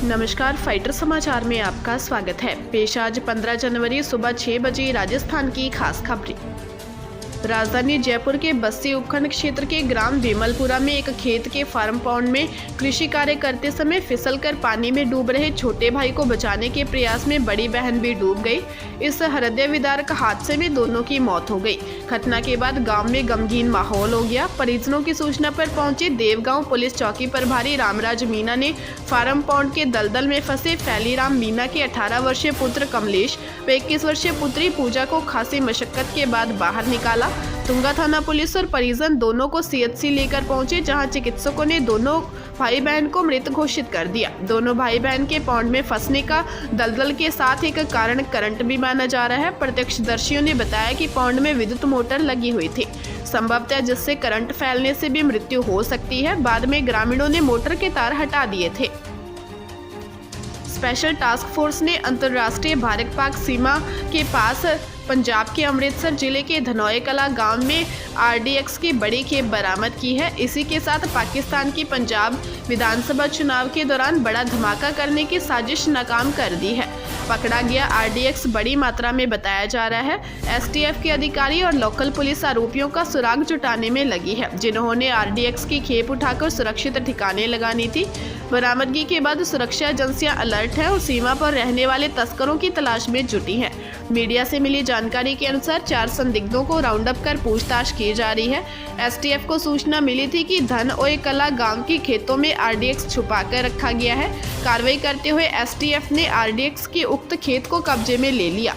नमस्कार, फाइटर समाचार में आपका स्वागत है। पेश आज 15 जनवरी सुबह 6 बजे राजस्थान की खास खबरें। राजधानी जयपुर के बस्सी उपखंड क्षेत्र के ग्राम विमलपुरा में एक खेत के फार्म पॉन्ड में कृषि कार्य करते समय फिसलकर पानी में डूब रहे छोटे भाई को बचाने के प्रयास में बड़ी बहन भी डूब गई। इस हृदय विदारक हादसे में दोनों की मौत हो गई। घटना के बाद गांव में गमगीन माहौल हो गया। परिजनों की सूचना पर पहुंचे देवगांव पुलिस चौकी प्रभारी रामराज मीना ने फार्म पॉन्ड के दलदल में फंसे फैलीराम मीना के 18 वर्षीय पुत्र कमलेश व 21 वर्षीय पुत्री पूजा को खासी मशक्कत के बाद बाहर निकाला। तुंगा थाना पुलिस और परिजन दोनों को सीएचसी लेकर पहुंचे, जहां चिकित्सकों ने दोनों भाई बहन को मृत घोषित कर दिया। दोनों भाई बहन के पौंड में फंसने का दलदल के साथ एक कारण करंट भी माना जा रहा है। प्रत्यक्षदर्शियों ने बताया कि पौंड में विद्युत मोटर लगी हुई थी, संभवतः जिससे करंट फैलने से भी मृत्यु हो सकती है। बाद में ग्रामीणों ने मोटर के तार हटा दिए थे। स्पेशल टास्क फोर्स ने अंतर्राष्ट्रीय भारत पाक सीमा के पास पंजाब के अमृतसर जिले के धनौए कला गांव में आरडीएक्स की बड़ी खेप बरामद की है। इसी के साथ पाकिस्तान की पंजाब विधानसभा चुनाव के दौरान बड़ा धमाका करने की साजिश नाकाम कर दी है। पकड़ा गया आरडीएक्स बड़ी मात्रा में बताया जा रहा है। एसटीएफ के अधिकारी और लोकल पुलिस आरोपियों का सुराग जुटाने में लगी है, जिन्होंने आरडीएक्स की खेप उठाकर सुरक्षित ठिकाने लगानी थी। बरामदगी के बाद सुरक्षा एजेंसियां अलर्ट है और सीमा पर रहने वाले तस्करों की तलाश में जुटी हैं। मीडिया से मिली जानकारी के अनुसार 4 संदिग्धों को राउंड अप कर पूछताछ की जा रही है। एसटीएफ को सूचना मिली थी कि धनौए कला गांव की खेतों में आरडीएक्स छुपा कर रखा गया है। कार्रवाई करते हुए एसटीएफ ने आरडीएक्स की उक्त खेत को कब्जे में ले लिया।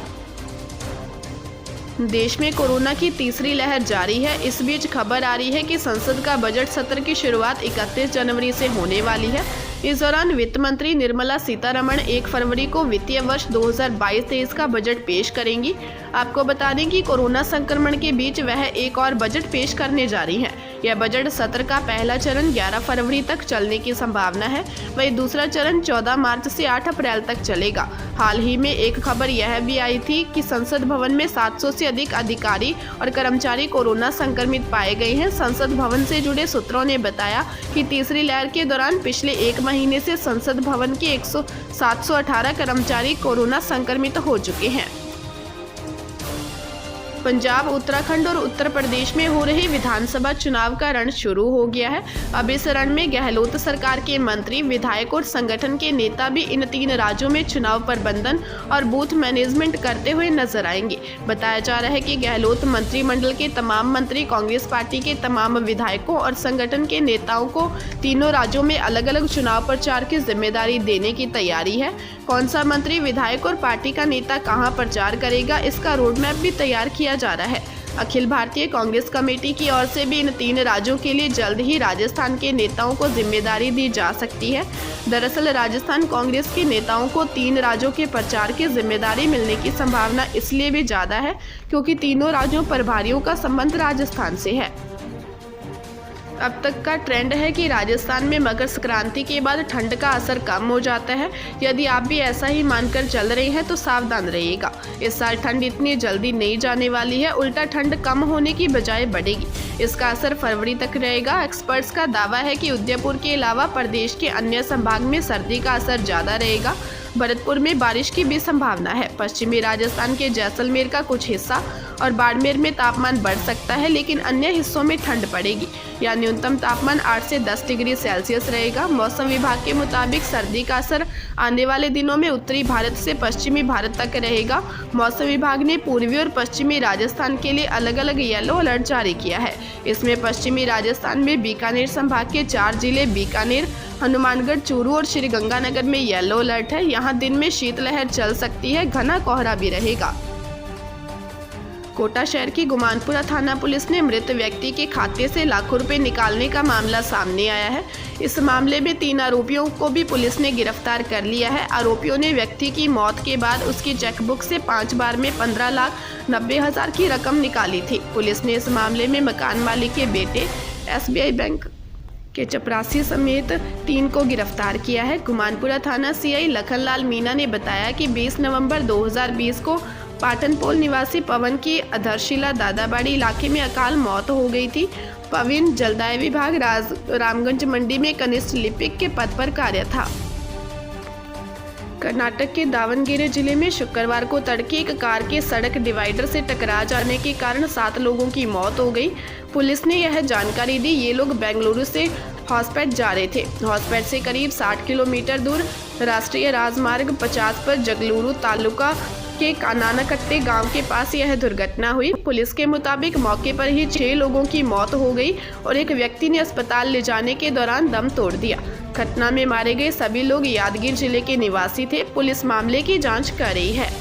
देश में कोरोना की तीसरी लहर जारी है। इस बीच खबर आ रही है कि संसद का बजट सत्र की शुरुआत 31 जनवरी से होने वाली है। इस दौरान वित्त मंत्री निर्मला सीतारमण 1 फरवरी को वित्तीय वर्ष 2022-23 का बजट पेश करेंगी। आपको बता दें कि कोरोना संक्रमण के बीच वह एक और बजट पेश करने जा रही हैं। यह बजट सत्र का पहला चरण 11 फरवरी तक चलने की संभावना है, वही दूसरा चरण 14 मार्च से 8 अप्रैल तक चलेगा। हाल ही में एक खबर यह भी आई थी कि संसद भवन में 700 से अधिक अधिकारी और कर्मचारी कोरोना संक्रमित पाए गए हैं। संसद भवन से जुड़े सूत्रों ने बताया कि तीसरी लहर के दौरान पिछले 1 महीने से संसद भवन के 718 कर्मचारी कोरोना संक्रमित हो चुके हैं। पंजाब, उत्तराखंड और उत्तर प्रदेश में हो रहे विधानसभा चुनाव का रण शुरू हो गया है। अब इस रण में गहलोत सरकार के मंत्री, विधायक और संगठन के नेता भी इन 3 राज्यों में चुनाव प्रबंधन और बूथ मैनेजमेंट करते हुए नजर आएंगे। बताया जा रहा है कि गहलोत मंत्रिमंडल के तमाम मंत्री, कांग्रेस पार्टी के तमाम विधायकों और संगठन के नेताओं को तीनों राज्यों में अलग अलग चुनाव प्रचार की जिम्मेदारी देने की तैयारी है। कौन सा मंत्री, विधायक और पार्टी का नेता कहां प्रचार करेगा, इसका रोडमैप भी तैयार किया जा रहा है। अखिल भारतीय कांग्रेस कमेटी की ओर से भी इन 3 राज्यों के लिए जल्द ही राजस्थान के नेताओं को जिम्मेदारी दी जा सकती है। दरअसल राजस्थान कांग्रेस के नेताओं को 3 राज्यों के प्रचार की जिम्मेदारी मिलने की संभावना इसलिए भी ज्यादा है क्योंकि तीनों राज्यों प्रभारियों का संबंध राजस्थान से है। अब तक का ट्रेंड है कि राजस्थान में मकर संक्रांति के बाद ठंड का असर कम हो जाता है। यदि आप भी ऐसा ही मानकर चल रहे हैं तो सावधान रहिएगा। इस साल ठंड इतनी जल्दी नहीं जाने वाली है, उल्टा ठंड कम होने की बजाय बढ़ेगी। इसका असर फरवरी तक रहेगा। एक्सपर्ट्स का दावा है कि उदयपुर के अलावा प्रदेश के अन्य संभाग में सर्दी का असर ज्यादा रहेगा। भरतपुर में बारिश की भी संभावना है। पश्चिमी राजस्थान के जैसलमेर का कुछ हिस्सा और बाड़मेर में तापमान बढ़ सकता है, लेकिन अन्य हिस्सों में ठंड पड़ेगी। यहाँ न्यूनतम तापमान 8 से 10 डिग्री सेल्सियस रहेगा। मौसम विभाग के मुताबिक सर्दी का असर आने वाले दिनों में उत्तरी भारत से पश्चिमी भारत तक रहेगा। मौसम विभाग ने पूर्वी और पश्चिमी राजस्थान के लिए अलग अलग येलो अलर्ट जारी किया है। इसमें पश्चिमी राजस्थान में बीकानेर संभाग के 4 जिले बीकानेर, हनुमानगढ़, चूरू और श्रीगंगानगर में येलो अलर्ट है। यहाँ दिन में शीतलहर चल सकती है, घना कोहरा भी रहेगा। कोटा शहर की गुमानपुरा थाना पुलिस ने मृत व्यक्ति के खाते से लाखों रुपए निकालने का मामला सामने आया है। इस मामले में 3 आरोपियों को भी पुलिस ने गिरफ्तार कर लिया है। आरोपियों ने व्यक्ति की मौत के बाद उसकी चेकबुक से 5 बार में 15,90,000 की रकम निकाली थी। पुलिस ने इस मामले में मकान मालिक के बेटे, एसबीआई बैंक के चपरासी समेत 3 को गिरफ्तार किया है। गुमानपुरा थाना सीआई लखनलाल मीना ने बताया कि 20 नवंबर 2020 को पाटनपोल निवासी पवन की अधरशिला दादाबाड़ी इलाके में अकाल मौत हो गई थी। पवन जलदाय विभाग रामगंज मंडी में कनिष्ठ लिपिक के पद पर कार्य था। कर्नाटक के दावणगेरे जिले में शुक्रवार को तड़के एक कार के सड़क डिवाइडर से टकरा जाने के कारण 7 लोगों की मौत हो गई। पुलिस ने यह जानकारी दी। ये लोग बेंगलुरु से हॉस्पेट जा रहे थे। हॉस्पेट से करीब 60 किलोमीटर दूर राष्ट्रीय राजमार्ग 50 पर जगलूरू तालुका के कानानकट्टे गांव के पास यह दुर्घटना हुई। पुलिस के मुताबिक मौके पर ही 6 लोगों की मौत हो गई और एक व्यक्ति ने अस्पताल ले जाने के दौरान दम तोड़ दिया। घटना में मारे गए सभी लोग यादगीर जिले के निवासी थे। पुलिस मामले की जांच कर रही है।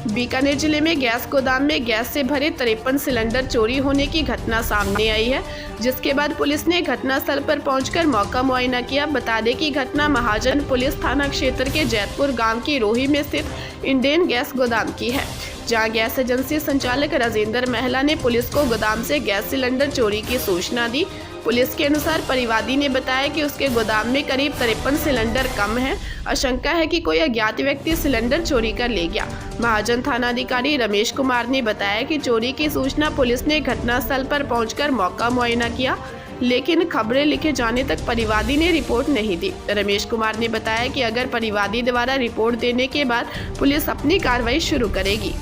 बीकानेर जिले में गैस गोदाम में गैस से भरे 53 सिलेंडर चोरी होने की घटना सामने आई है, जिसके बाद पुलिस ने घटनास्थल पर पहुंचकर मौका मुआयना किया। बता दें कि घटना महाजन पुलिस थाना क्षेत्र के जैतपुर गांव की रोही में स्थित इंडेन गैस गोदाम की है, जहां गैस एजेंसी संचालक राजेंद्र महला ने पुलिस को गोदाम से गैस सिलेंडर चोरी की सूचना दी। पुलिस के अनुसार परिवादी ने बताया कि उसके गोदाम में करीब 53 सिलेंडर कम है। आशंका है कि कोई अज्ञात व्यक्ति सिलेंडर चोरी कर ले गया। महाजन थानाधिकारी रमेश कुमार ने बताया कि चोरी की सूचना पुलिस ने घटनास्थल पर पहुंचकर मौका मुआयना किया, लेकिन खबरें लिखे जाने तक परिवादी ने रिपोर्ट नहीं दी। रमेश कुमार ने बताया कि अगर परिवादी द्वारा रिपोर्ट देने के बाद पुलिस अपनी कार्रवाई शुरू करेगी।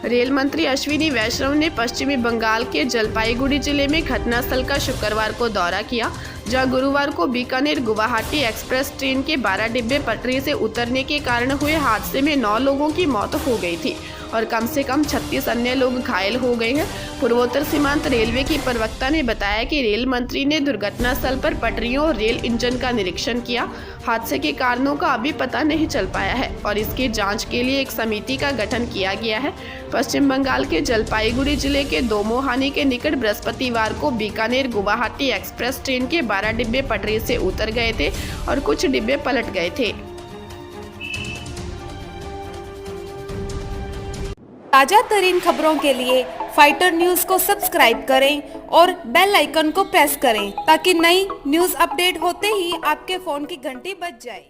रेल मंत्री अश्विनी वैष्णव ने पश्चिमी बंगाल के जलपाईगुड़ी जिले में घटनास्थल का शुक्रवार को दौरा किया, जहां गुरुवार को बीकानेर गुवाहाटी एक्सप्रेस ट्रेन के 12 डिब्बे पटरी से उतरने के कारण हुए हादसे में 9 लोगों की मौत हो गई थी और कम से कम 36 अन्य लोग घायल हो गए हैं। पूर्वोत्तर सीमांत रेलवे की प्रवक्ता ने बताया कि रेल मंत्री ने दुर्घटना स्थल पर पटरियों और रेल इंजन का निरीक्षण किया। हादसे के कारणों का अभी पता नहीं चल पाया है और इसकी जांच के लिए एक समिति का गठन किया गया है। पश्चिम बंगाल के जलपाईगुड़ी जिले के दोमोहानी के निकट बृहस्पतिवार को बीकानेर गुवाहाटी एक्सप्रेस ट्रेन के 12 डिब्बे पटरी से उतर गए थे और कुछ डिब्बे पलट गए थे। ताजा तरीन खबरों के लिए फाइटर न्यूज को सब्सक्राइब करें और बेल आइकन को प्रेस करें ताकि नई न्यूज अपडेट होते ही आपके फोन की घंटी बज जाए।